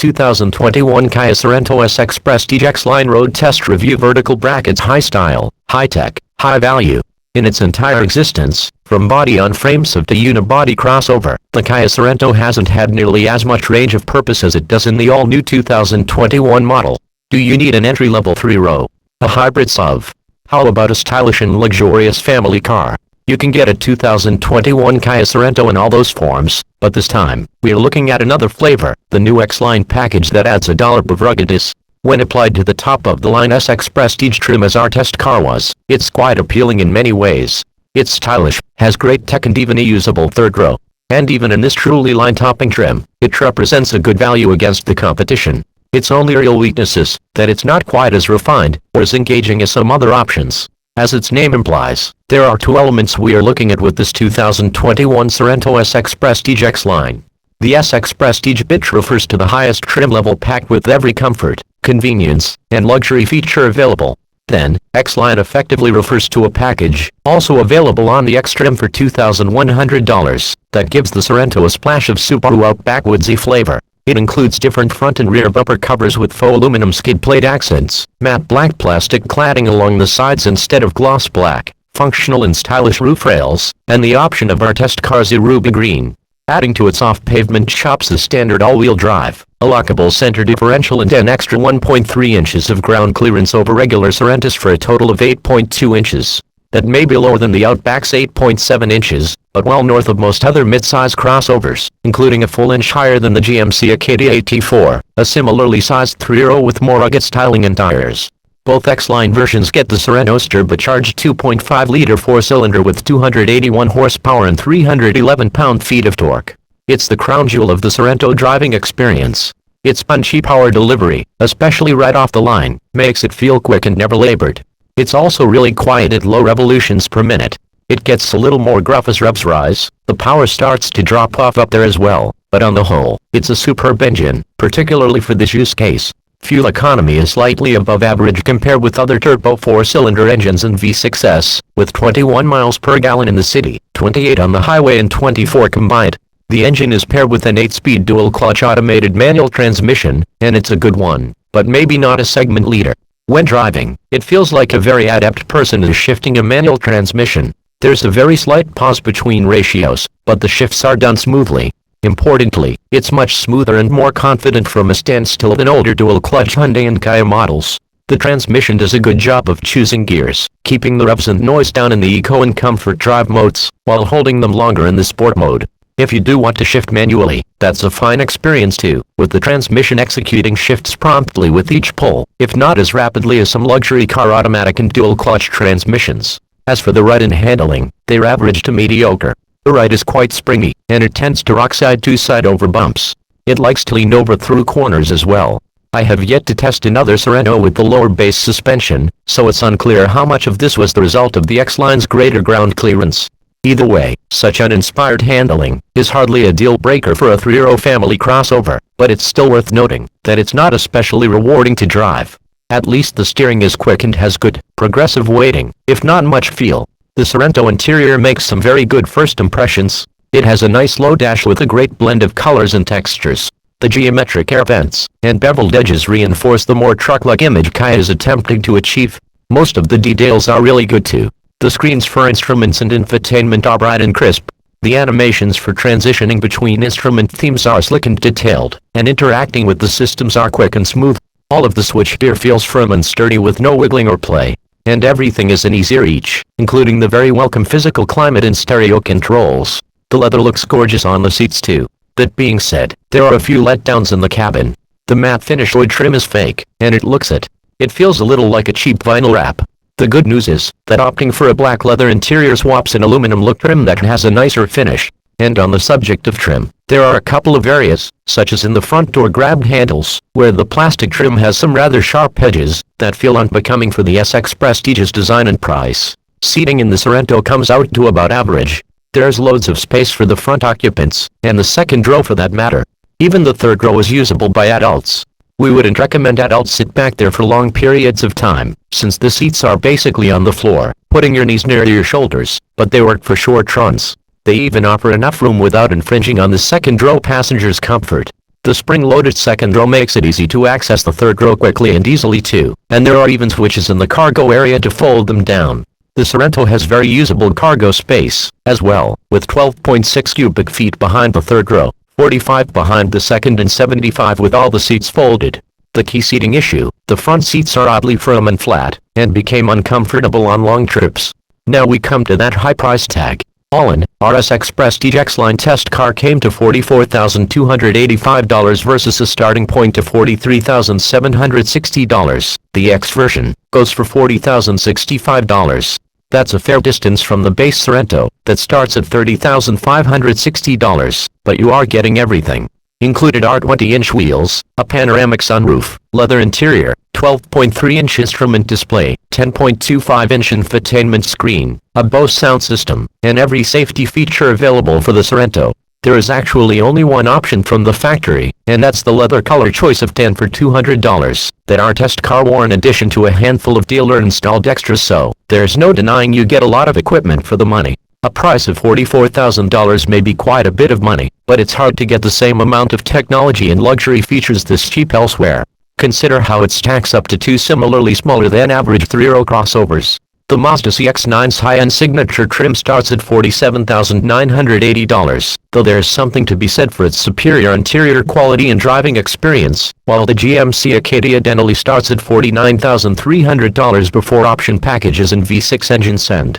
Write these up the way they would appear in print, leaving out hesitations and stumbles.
2021 Kia Sorento SX Prestige X-Line Road Test Review. Vertical brackets. High style, high tech, high value. In its entire existence, from body-on-frame SUV to unibody crossover, the Kia Sorento hasn't had nearly as much range of purpose as it does in the all-new 2021 model. Do you need an entry-level 3-row? A hybrid SUV? How about a stylish and luxurious family car? You can get a 2021 Kia Sorento in all those forms, but this time, we're looking at another flavor, the new X-Line package that adds a dollop of ruggedness. When applied to the top-of-the-line SX Prestige trim as our test car was, it's quite appealing in many ways. It's stylish, has great tech and even a usable third row. And even in this truly line-topping trim, it represents a good value against the competition. Its only real weakness is that it's not quite as refined or as engaging as some other options. As its name implies, there are two elements we are looking at with this 2021 Sorento SX Prestige X-Line. The SX Prestige bit refers to the highest trim level packed with every comfort, convenience, and luxury feature available. Then, X-Line effectively refers to a package, also available on the X trim for $2,100, that gives the Sorento a splash of Subaru Outback woodsy flavor. It includes different front and rear bumper covers with faux aluminum skid plate accents, matte black plastic cladding along the sides instead of gloss black, functional and stylish roof rails, and the option of our test car's ruby green. Adding to its off-pavement chops is standard all-wheel drive, a lockable center differential and an extra 1.3 inches of ground clearance over regular Sorentos for a total of 8.2 inches. That may be lower than the Outback's 8.7 inches, but well north of most other mid-size crossovers, including a full inch higher than the GMC Acadia AT4, a similarly sized 3-row with more rugged styling and tires. Both X-Line versions get the Sorento's turbocharged 2.5-liter 4-cylinder with 281 horsepower and 311 pound-feet of torque. It's the crown jewel of the Sorento driving experience. Its punchy power delivery, especially right off the line, makes it feel quick and never labored. It's also really quiet at low revolutions per minute. It gets a little more gruff as revs rise, the power starts to drop off up there as well, but on the whole, it's a superb engine, particularly for this use case. Fuel economy is slightly above average compared with other turbo 4-cylinder engines and V6s, with 21 miles per gallon in the city, 28 on the highway and 24 combined. The engine is paired with an 8-speed dual-clutch automated manual transmission, and it's a good one, but maybe not a segment leader. When driving, it feels like a very adept person is shifting a manual transmission. There's a very slight pause between ratios, but the shifts are done smoothly. Importantly, it's much smoother and more confident from a standstill than older dual-clutch Hyundai and Kia models. The transmission does a good job of choosing gears, keeping the revs and noise down in the eco and comfort drive modes, while holding them longer in the sport mode. If you do want to shift manually, that's a fine experience too, with the transmission executing shifts promptly with each pull, if not as rapidly as some luxury car automatic and dual-clutch transmissions. As for the ride and handling, they're average to mediocre. The ride is quite springy, and it tends to rock side to side over bumps. It likes to lean over through corners as well. I have yet to test another Sorento with the lower base suspension, so it's unclear how much of this was the result of the X-Line's greater ground clearance. Either way, such uninspired handling is hardly a deal-breaker for a 3-row family crossover, but it's still worth noting that it's not especially rewarding to drive. At least the steering is quick and has good, progressive weighting, if not much feel. The Sorento interior makes some very good first impressions. It has a nice low dash with a great blend of colors and textures. The geometric air vents and beveled edges reinforce the more truck-like image Kia is attempting to achieve. Most of the details are really good too. The screens for instruments and infotainment are bright and crisp. The animations for transitioning between instrument themes are slick and detailed, and interacting with the systems are quick and smooth. All of the switchgear feels firm and sturdy with no wiggling or play. And everything is an easy reach, including the very welcome physical climate and stereo controls. The leather looks gorgeous on the seats too. That being said, there are a few letdowns in the cabin. The matte finish wood trim is fake, and it looks it. It feels a little like a cheap vinyl wrap. The good news is that opting for a black leather interior swaps an aluminum look trim that has a nicer finish. And on the subject of trim, there are a couple of areas, such as in the front door grab handles, where the plastic trim has some rather sharp edges that feel unbecoming for the SX Prestige's design and price. Seating in the Sorento comes out to about average. There's loads of space for the front occupants, and the second row for that matter. Even the third row is usable by adults. We wouldn't recommend adults sit back there for long periods of time, since the seats are basically on the floor, putting your knees near your shoulders, but they work for short runs. They even offer enough room without infringing on the second row passengers' comfort. The spring-loaded second row makes it easy to access the third row quickly and easily too, and there are even switches in the cargo area to fold them down. The Sorento has very usable cargo space, as well, with 12.6 cubic feet behind the third row, 45 behind the second and 75 with all the seats folded. The key seating issue: the front seats are oddly firm and flat, and became uncomfortable on long trips. Now we come to that high price tag. All in, RS Express DJX line test car came to $44,285 versus a starting point of $43,760. The X version goes for $40,065. That's a fair distance from the base Sorento, that starts at $30,560, but you are getting everything. Included are 20-inch wheels, a panoramic sunroof, leather interior, 12.3-inch instrument display, 10.25-inch infotainment screen, a Bose sound system, and every safety feature available for the Sorento. There is actually only one option from the factory, and that's the leather color choice of tan for $200, that our test car wore in addition to a handful of dealer-installed extras, so there's no denying you get a lot of equipment for the money. A price of $44,000 may be quite a bit of money, but it's hard to get the same amount of technology and luxury features this cheap elsewhere. Consider how it stacks up to two similarly smaller than average 3-row crossovers. The Mazda CX-9's high-end signature trim starts at $47,980, though there's something to be said for its superior interior quality and driving experience, while the GMC Acadia Denali starts at $49,300 before option packages and V6 engines and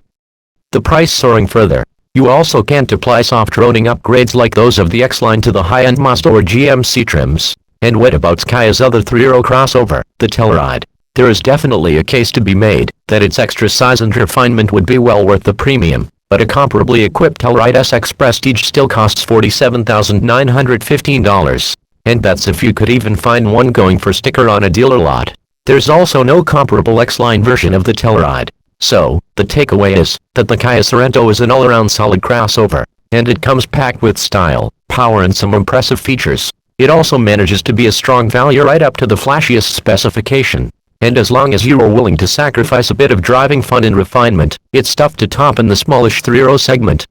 the price soaring further. You also can't apply soft-roading upgrades like those of the X-Line to the high-end Mazda or GMC trims. And what about Kia's other 3-row crossover, the Telluride? There is definitely a case to be made that its extra size and refinement would be well worth the premium, but a comparably equipped Telluride SX Prestige still costs $47,915, and that's if you could even find one going for sticker on a dealer lot. There's also no comparable X-Line version of the Telluride. So, the takeaway is that the Kia Sorento is an all-around solid crossover, and it comes packed with style, power and some impressive features. It also manages to be a strong value right up to the flashiest specification. And as long as you are willing to sacrifice a bit of driving fun and refinement, it's tough to top in the smallish 3-row segment.